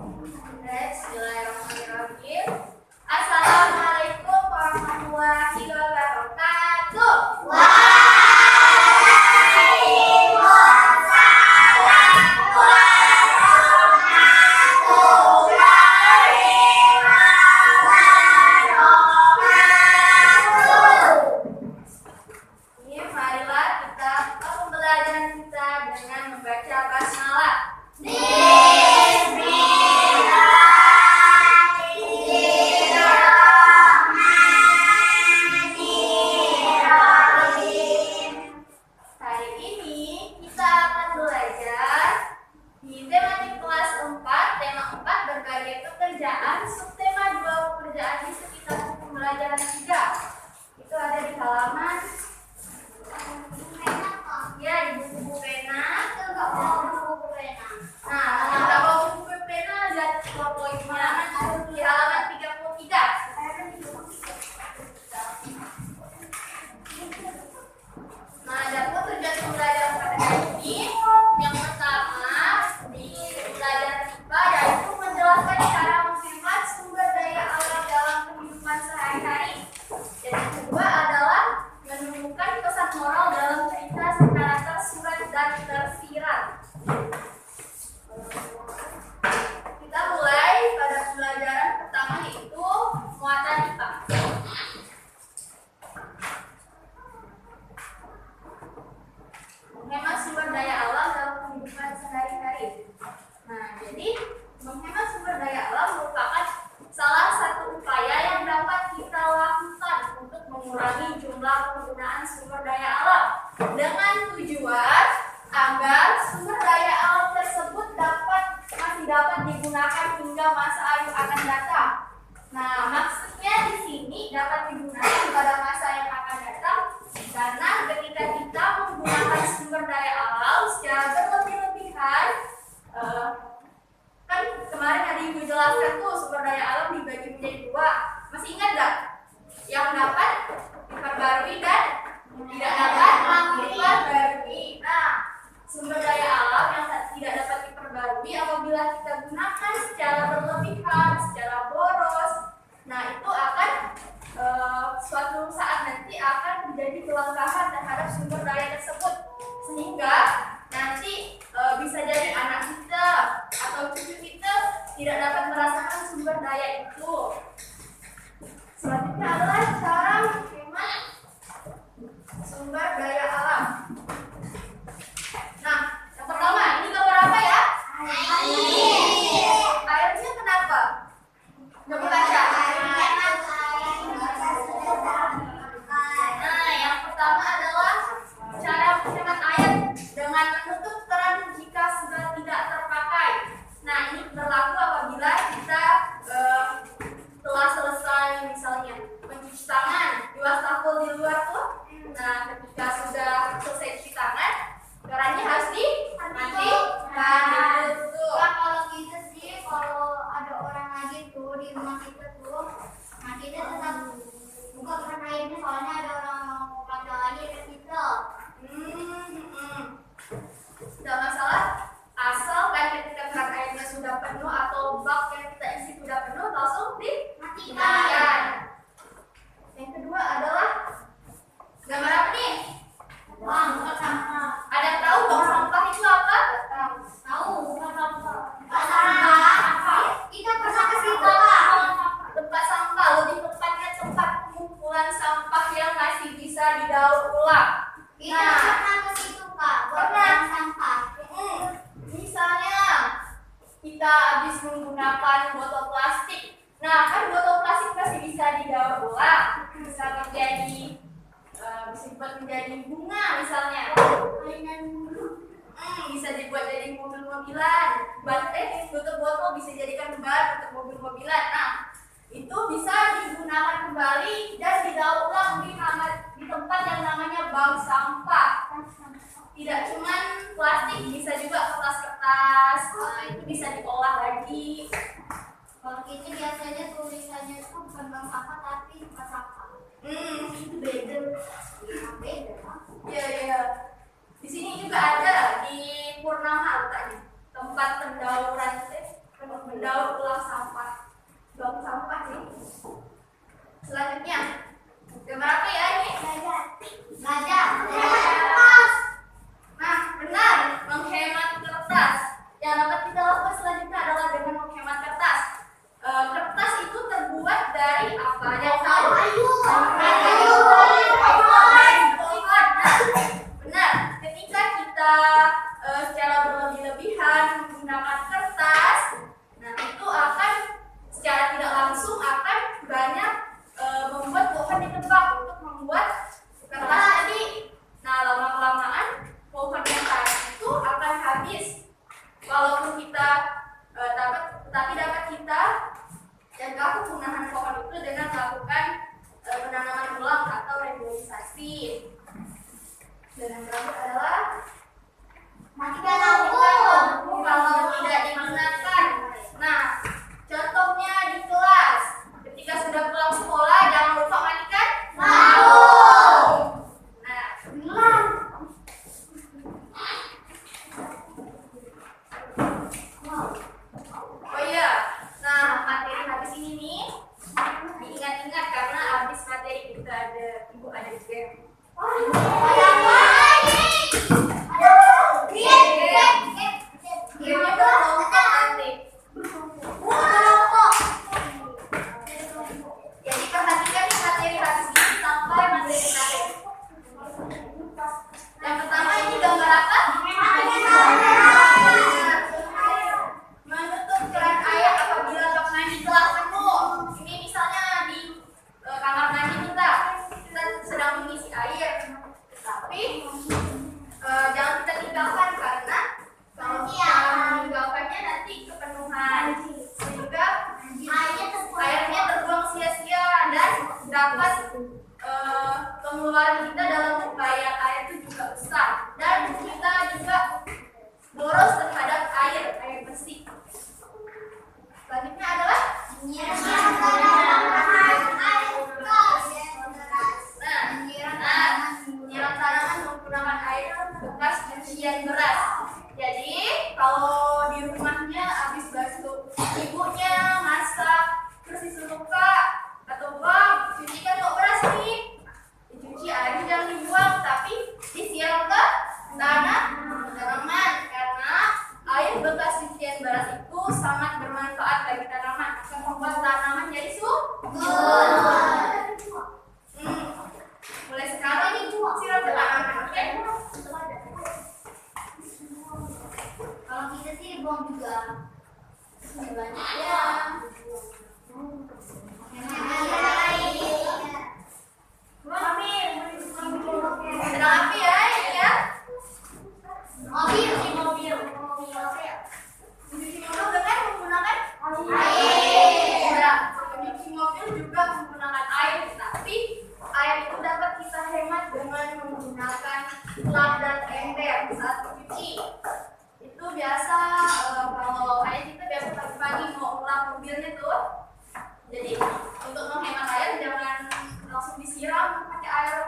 Bismillahirrahmanirrahim. Assalamualaikum warahmatullahi wabarakatuh. Marilah kita mulai pembelajaran kita dengan membaca basmalah. Hari ini kita akan belajar di tematik kelas 4, tema 4 berbagai pekerjaan, subtema 2 pekerjaan di sekitar pembelajaran 3. Itu ada di halaman ya, di buku pena. Enggak bawa buku pena. Nah, enggak bawa buku pena, lihat PowerPoint-nya di halaman 33. Nah, ada tujuan pembelajaran pada hari ini. Yang pertama di pembelajaran IPA yaitu menjelaskan cara menghemat sumber daya alam dalam kehidupan sehari-hari. Dan yang kedua adalah menemukan pesan moral dalam cerita secara tersurat dan tersirat. Kita mulai pada pembelajaran pertama yaitu muatan IPA. Menghemat sumber daya alam dalam kehidupan sehari-hari. Nah, jadi menghemat sumber daya alam merupakan salah satu upaya yang dapat kita lakukan untuk mengurangi jumlah penggunaan sumber daya alam dengan tujuan agar sumber daya alam tersebut masih dapat digunakan hingga masa ayu akan datang. Nah, maksudnya di sini dapat digunakan pada masa yang akan datang karena ketika kita menggunakan sumber daya alam secara berlebih-lebihan, kan kemarin ada Ibu jelaskan tuh sumber daya alam dibagi menjadi 2. Masih ingat nggak? Yang dapat diperbarui dan tidak dapat diperbarui. Nah, sumber daya alam yang tidak dapat diperbarui apabila kita gunakan secara berlebihan, secara boros, nah itu akan suatu saat nanti akan menjadi kelangkaan terhadap sumber daya tersebut, sehingga nanti bisa jadi anak kita atau cucu kita tidak dapat merasakan sumber daya itu. Selanjutnya adalah cara menghemat sumber daya alam. Nah, yang pertama, ini gambar apa ya? Airnya kenapa? Coba baca. Nah, yang pertama adalah cara menghemat air dengan menutup keran jika sudah tidak terpakai. Nah, ini berlaku apabila kita telah selesai misalnya mencuci tangan di wastafel di luar tuh. Nah, ketika sudah selesai cuci tangan, kerannya harus dimatikan, ditutup. Nah, kalau gitu sih, kalau ada orang lagi tuh di rumah kita tuh, nah kita tetap buka keran airnya soalnya ada orang mau pakai lagi ke kita. Tidak masalah, asalkan ketika keran airnya sudah penuh atau bak yang kita isi sudah penuh, langsung dimatikan. Yang kedua adalah gambar apa nih? Buang sampah. Ada yang tahu buang sampah itu apa? Tahu buang sampah. Kita pernah ke situ Pak. Tempat sampah, lebih tepatnya tempat pengumpulan sampah yang masih bisa didaur ulang. Kita pernah ke situ Pak. Buang sampah. Misalnya kita habis menggunakan botol plastik. Nah, kan botol plastik masih bisa didaur ulang, bisa dibuat menjadi bunga misalnya. Bisa dibuat jadi mobil-mobilan. Tutup botol bisa dijadikan ban untuk mobil-mobilan. Nah, itu bisa digunakan kembali dan didaur ulang di tempat yang namanya bank sampah. Tidak cuma plastik, bisa juga kertas-kertas. Nah, itu bisa diolah lagi. Kalau kita biasanya tulisannya itu bukan bank sampah tapi tempat sampah. Itu beda. Beda Pak. Iya. Di sini juga ada di Purnama letaknya tempat pendauran mendaur ulang sampah, buang sampah sih. Selanjutnya, gambar apa ya ini? Gajah. Nah, benar, menghemat kertas. Yang dapat kita lakukan selanjutnya adalah dengan menghemat kertas. Kertas itu terbuat dari apa? Yang tahu? Kayu. Benar. Ketika kita secara berlebih-lebihan menggunakan kertas, nah itu akan secara tidak langsung akan banyak membuat pohon ditebang untuk membuat kertas tadi. Nah, lama-kelamaan pohon yang tadi itu akan habis. Walaupun kita tetapi dapat kita jaga penggunaan pohon itu dengan melakukan penanaman ulang atau reboisasi. Dan yang terakhir adalah Matikan lampu. kalau tidak digunakan. Nah, contohnya di kelas, ketika sudah pulang sekolah jangan lupa matikan lampu. Nah, oh iya, nah materi habis ini nih diingat-ingat karena habis materi kita ada ibu ada game. Gamenya berkelompok nanti. Jadi perhatikan nih materi habis ini sampai materi terakhir. Yang pertama ini gambar apa? Menutup keran air apabila bak mandi telah penuh. Ini misalnya di kamar mandi kita sedang mengisi air, tapi jangan kita tinggalkan karena kalau kita meninggalkannya nanti kepenuhan sehingga airnya terbuang sia-sia dan dapat pengeluaran kita dalam membayar air itu juga besar dan kita juga boros terhadap air bersih. Selanjutnya adalah menyiram tanaman menggunakan air bekas cucian beras. Jadi kalau di rumahnya habis basuh ibunya masak terus disuruh kak atau bang cucikan kok beras nih, dicuci airnya jangan dibuang tapi disiram ke tanaman karena air bekas cucian beras itu sangat bermanfaat bagi tanaman, akan membuat tanaman jadi subur. Mulai sekarang nih siram ke tanaman, oke? Kalau kita sih buang juga. Selanjutnya sedang api ya ini ya. Mobil. Mencuci mobil dengan menggunakan air. Ya, mencuci mobil juga menggunakan air, tapi air itu dapat kita hemat dengan menggunakan lap dan ember saat mencuci. Itu biasa kalau ayah kita biasa pagi-pagi mau ngelap mobilnya tuh. Jadi untuk menghemat air jangan langsung disiram pakai air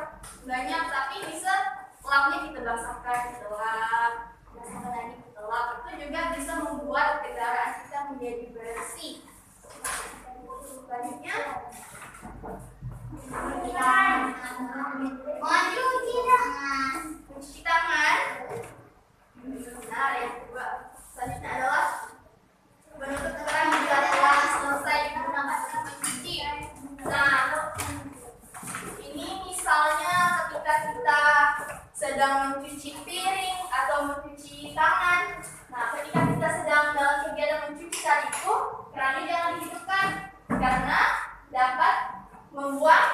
banyak, tapi bisa lapnya kita basahkan, kita lap, basahkan lagi kita lap. Itu juga bisa membuat kendaraan kita menjadi bersih. Selanjutnya mencuci tangan. Benar yang kedua. Selanjutnya adalah menutup keran jika telah selesai digunakan dengan mencuci. Nah, ini misalnya ketika kita sedang mencuci piring atau mencuci tangan. Nah, ketika kita sedang dalam kegiatan mencuci tadi itu, kerannya jangan dihidupkan karena dapat membuang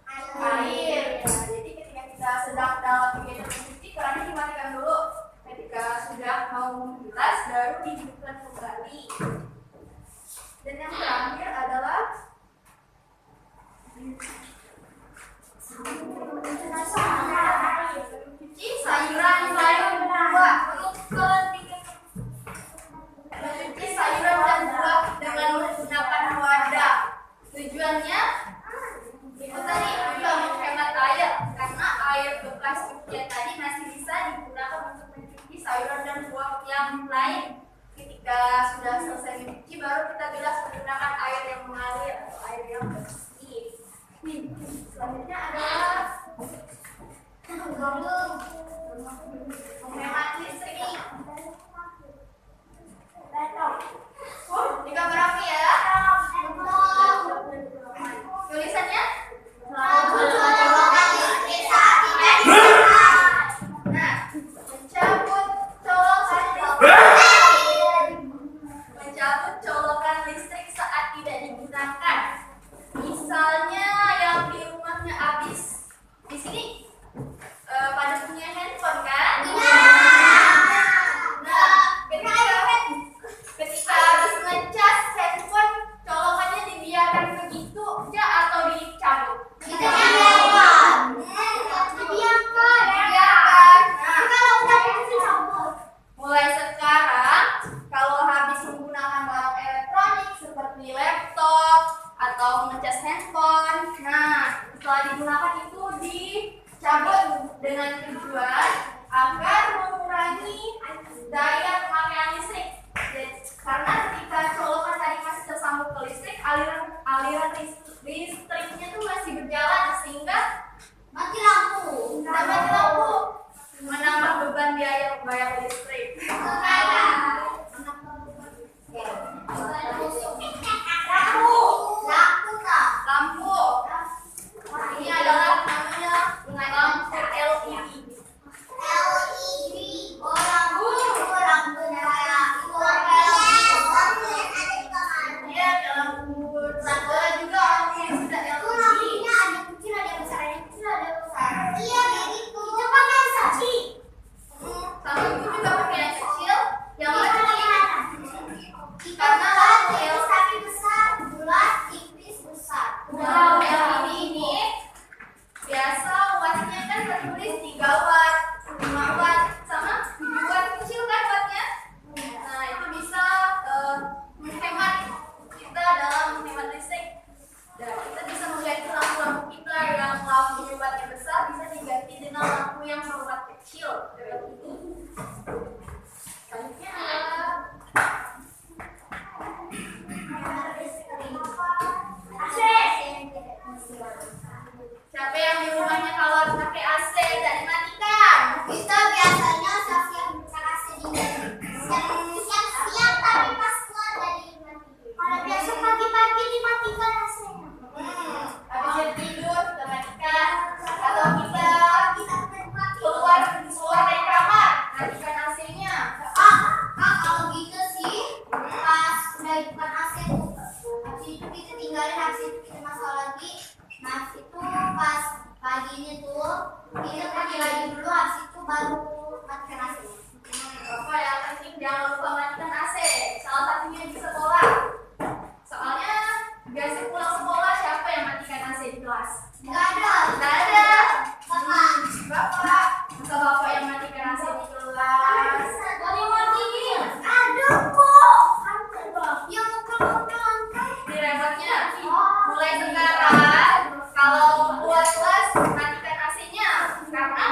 air. Nah, jadi ketika kita sedang dalam kegiatan mencuci, kerannya dimatikan dulu. Ketika sudah mau membilas, baru dihidupkan kembali. Dan yang terakhir adalah mencuci sayuran buah. Mencuci sayuran dan buah dengan menggunakan wadah. Tujuannya itu Selanjutnya adalah menghemat listrik. Di gambar apa ya? Tulisannya? Nah, mencabut colokan listrik saat tidak digunakan. Misalnya yang di rumahnya habis. Di sini pada punya handphone kan? Nah, ketika habis ngecas handphone, colokannya dibiarkan begitu aja atau dicabut? Mulai sekarang, kalau habis menggunakan barang elektronik seperti laptop atau mengecas handphone, nah setelah digunakan itu dicabut dengan tujuan agar mengurangi daya pemakaian listrik. Karena ketika colokan tadi masih tersambung ke listrik, aliran listriknya tuh masih berjalan sehingga mati lampu, menambah beban biaya bayar listrik. Lampu. Ini adalah namanya lampu LED. Iya, lampu bola juga yang sudah LED. Sama itu juga pakai yang kecil, yang karena lampu LED ini biasa wattnya kan tertulis 3 watt, 5 watt, sama 7 watt kecil kan wattnya. Nah itu bisa menghemat kita dalam menghemat listrik. Dan kita bisa mengganti lampu-lampu kita yang lampu wattnya besar bisa diganti dengan lampu yang berwatt kecil. Selanjutnya adalah siapa yang di rumahnya kalau harus pakai AC tidak dimatikan? Kita biasanya siang AC siang tapi pas keluar dari dimatikan. Kalau biasa pagi-pagi dimatikan AC-nya. Habis tidur kita matikan. Atau kita keluar dari kamar matikan AC-nya. Kalau gitu sih pas udah bukan AC tuh, habis itu kita tinggalin, habis itu kita masuk lagi. Nah itu pas paginya tuh kita pergi lagi dulu, habis itu baru matikan AC. Apa yang penting jangan lupa matikan AC. Salah satunya di sekolah. Soalnya biasa pulang sekolah siapa yang matikan AC di kelas? Nggak ada. Bapak. Masa bapak yang matikan AC di kelas? Dimatiin. Ada kok. Yang mukul-mukul lantai. Ini repotnya. Mulai sekarang kalau keluar kelas matikan AC-nya karena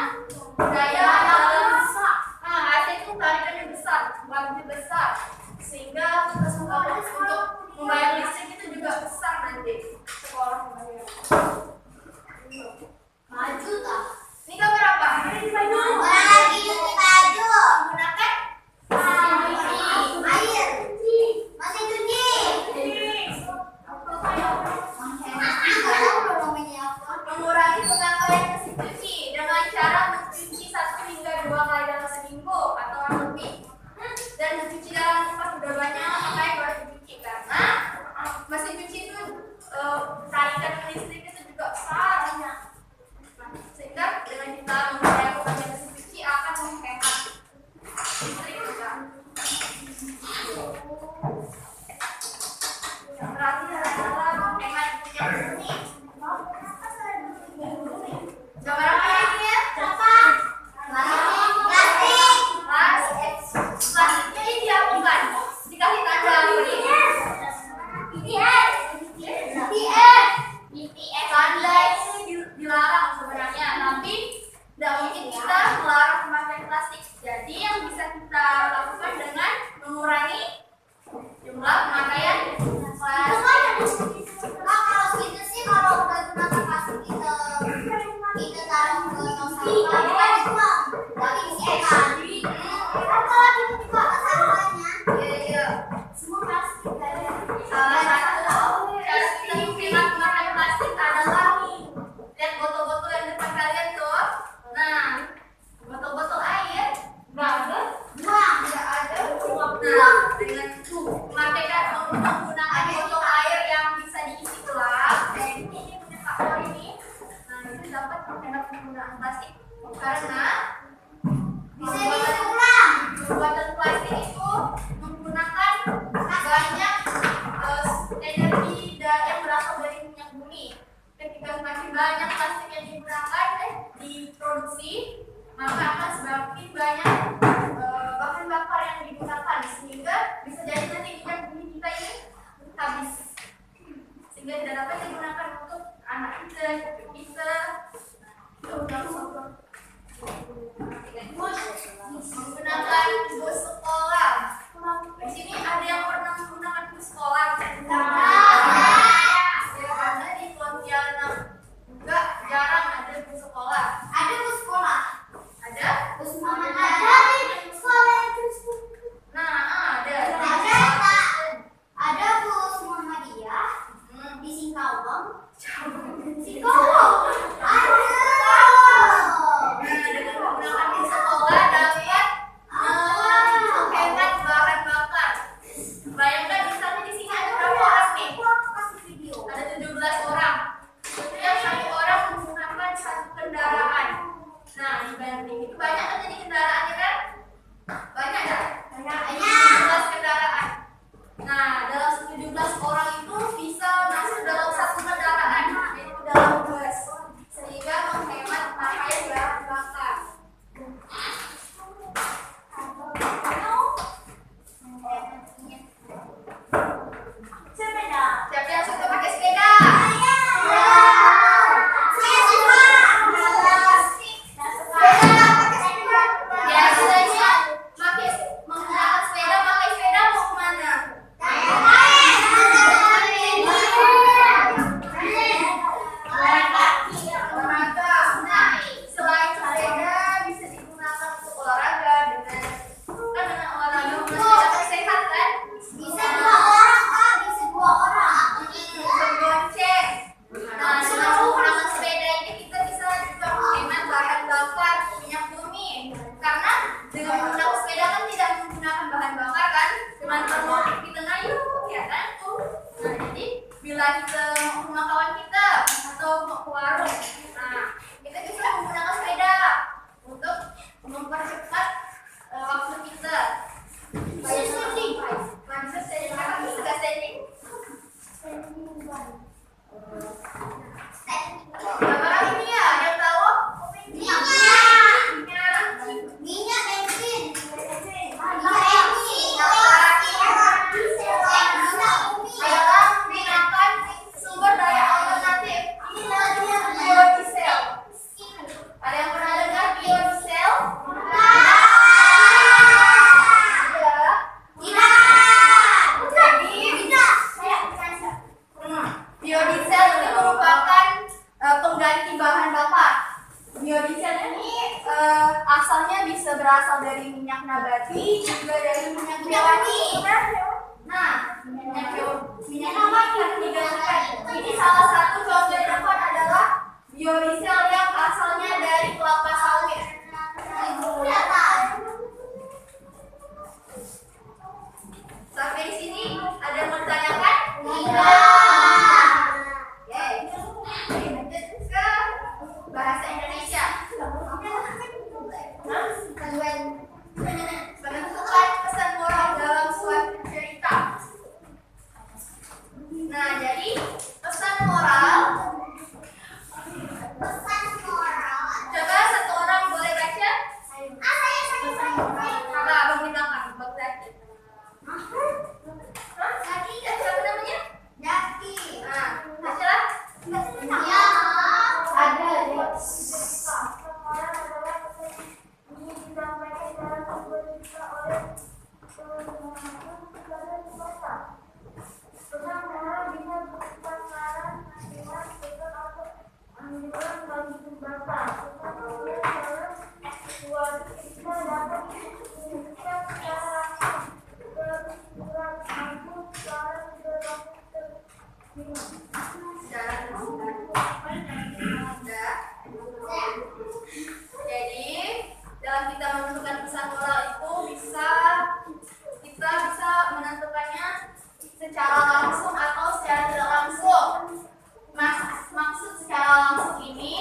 daya AC itu tarikannya besar, wattnya besar, sehingga untuk membayar listrik itu juga besar nanti sekolah membayar. menghemat penggunaan plastik karena Bisa diulang. pembuatan plastik itu menggunakan banyak energi yang berasal dari minyak bumi. Ketika semakin banyak plastik yang digunakan diproduksi, maka akan semakin banyak bahan bakar yang digunakan sehingga bisa jadi nanti minyak bumi kita ini habis sehingga tidak dapat digunakan untuk anak kita, kita menggunakan bus sekolah. Di sini ada yang pernah menggunakan bus sekolah? Ya, karena di Pontianak enggak jarang ada bus sekolah. Ada bus sekolah. Ada? Bus Muhammadiyah. Ada di sekolah itu. Nah, ada. Ada bus Muhammadiyah di Singkawang. Singkawang. Ada. Nah, dengan menggunakan bus sekolah dapat menghemat bahan bakar. Bayangkan misalnya di sini ada berapa orang nih? Kasih video. Ada 17 orang. Setiap satu orang menggunakan satu kendaraan. Nah, dibanding itu banyak kan jadi kendaraannya kan? Banyak ya? Banyak. 17 kendaraan. Nah, dalam 17 orang itu bisa masuk dalam satu kendaraan, yaitu dalam bus, sehingga menghemat pakai bahan bakar. Sepeda. Siapa yang suka pakai sepeda? Biasanya menggunakan sepeda, pakai sepeda mau kemana? Olahraga. Nah, selain sepeda bisa digunakan untuk olahraga dengan olahraga menjaga sehat kan? Bisa 2 orang, Kak. Bisa 2 orang. Bergonceng. Nah, dengan menggunakan sepeda ini kita bisa juga menghemat bahan bakar minyak bumi. Karena dengan menggunakan sepeda kan tidak menggunakan bahan bakar kan, teman-teman di tengah yuk, ya kan tuh. Nah, jadi bila kita mau ke rumah kawan kita atau mau ke warung, nah kita bisa menggunakan sepeda untuk mempercepat waktu kita. Bisa standing, bisa standing, bisa standing. Apa ini ya? Ada yang tahu? Minyak bensin. Adalah menggunakan sumber daya alternatif. Biodiesel. Ada yang pernah dengar biodiesel? Biodiesel itu merupakan pengganti bahan bakar. Biodiesel ini asalnya bisa berasal dari minyak nabati juga dari minyak hewani. Nah, minyak nabati yang digabungkan. Ini salah satu contohnya adalah biodiesel yang asalnya dari kelapa sawit. Sampai di sini ada yang mau ditanyakan? Lanjut ke bahasa Indonesia. Menentukan pesan moral dalam suatu cerita. Nah, jadi pesan moral. Coba satu orang boleh baca? Apa abang di belakang? Bang Zaki. Zaki, siapa namanya? Nah, bacalah. Ada deh. Jadi dalam kita menentukan pesan moral itu kita bisa menentukannya secara langsung atau secara tidak langsung. Maksud secara langsung ini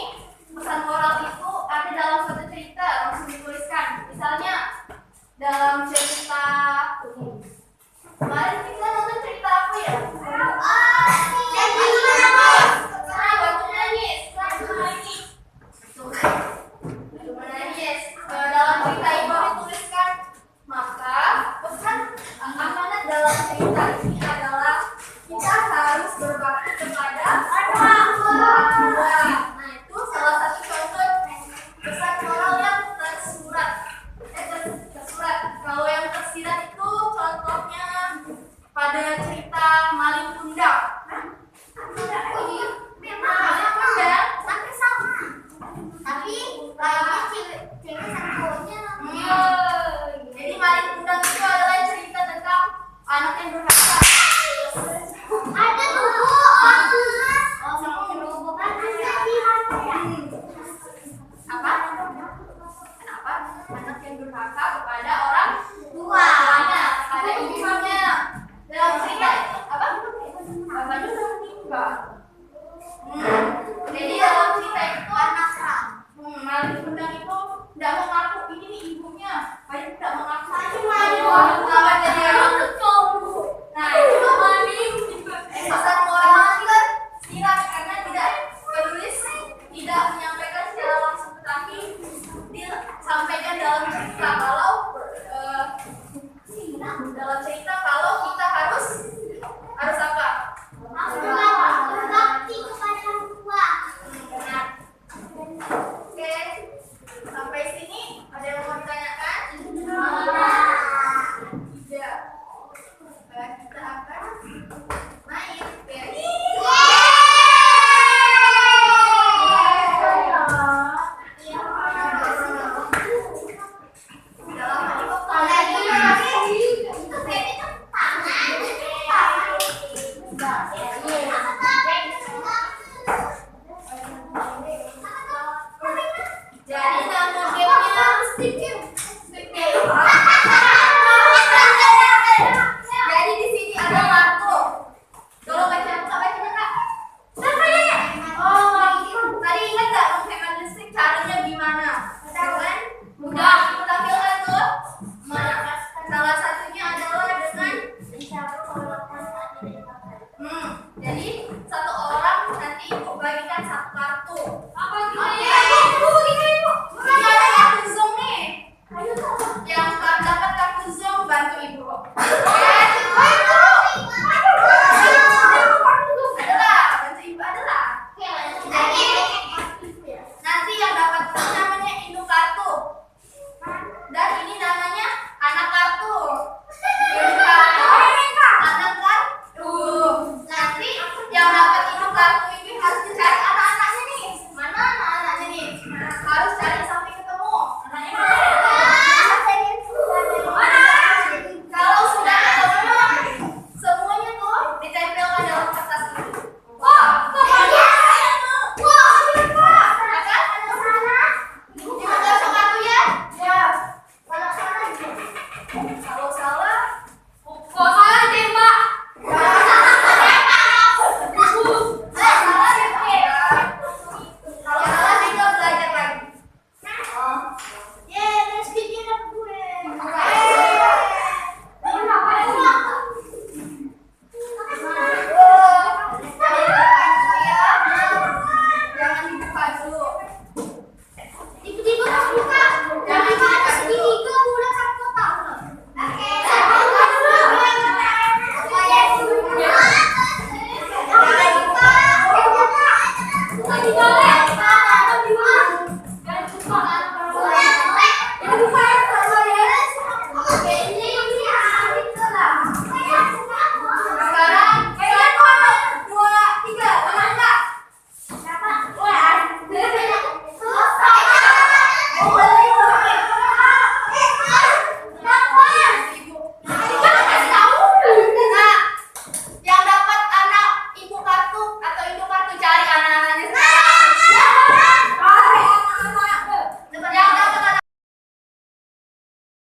pesan moral itu ada dalam suatu cerita, langsung dituliskan. Misalnya dalam cerita kemarin kita nonton cerita apa ya? Batu menangis. Dalam cerita itu dituliskan, maka pesan amanat dalam cerita ini adalah kita harus berbakti kepada orang tua. Nah, itu salah satu contoh pesan moral yang tersurat. Kalau yang tersirat itu contohnya pada cerita Maling Kundang. Maling Kundang Sampai sama. Tapi lainnya cewek sama cowoknya. Jadi Maling Kundang itu adalah cerita tentang anak yang durhaka. Ada tuh Bu. Oh, sama Bu kan Apa? Kenapa? Anak yang durhaka kepada